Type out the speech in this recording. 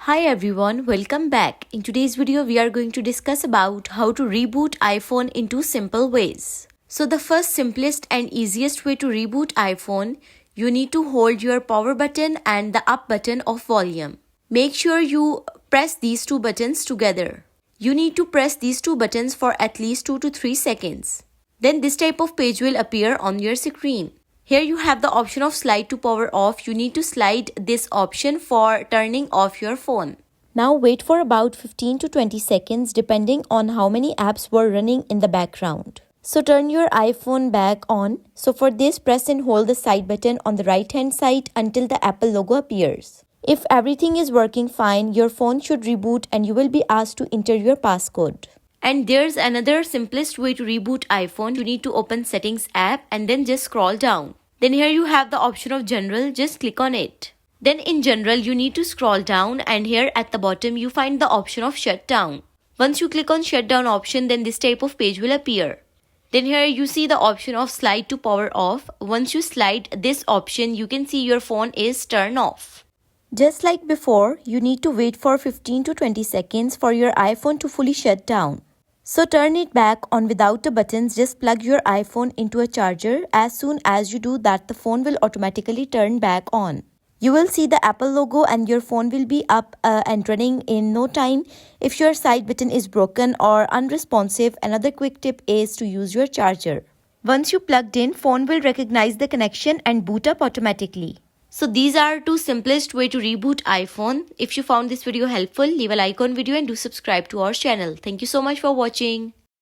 Hi everyone, welcome back. In today's video, we are going to discuss about how to reboot iPhone in two simple ways. So the first simplest and easiest way to reboot iPhone, you need to hold your power button and the up button of volume. Make sure you press these two buttons together. You need to press these two buttons for at least 2 to 3 seconds. Then this type of page will appear on your screen. Here you have the option of slide to power off. You need to slide this option for turning off your phone. Now wait for about 15 to 20 seconds depending on how many apps were running in the background. So turn your iPhone back on. So for this, press and hold the side button on the right hand side until the Apple logo appears. If everything is working fine, your phone should reboot and you will be asked to enter your passcode. And there's another simplest way to reboot iPhone. You need to open Settings app and then just scroll down. Then here you have the option of General, just click on it. Then in General, you need to scroll down and here at the bottom, you find the option of Shutdown. Once you click on Shutdown option, then this type of page will appear. Then here you see the option of Slide to Power Off. Once you slide this option, you can see your phone is turned off. Just like before, you need to wait for 15 to 20 seconds for your iPhone to fully shut down. So turn it back on without the buttons, just plug your iPhone into a charger. As soon as you do that, the phone will automatically turn back on. You will see the Apple logo and your phone will be up and running in no time. If your side button is broken or unresponsive, another quick tip is to use your charger. Once you plugged in, phone will recognize the connection and boot up automatically. So these are two simplest way to reboot iPhone. If you found this video helpful, leave a like on video and do subscribe to our channel. Thank you so much for watching.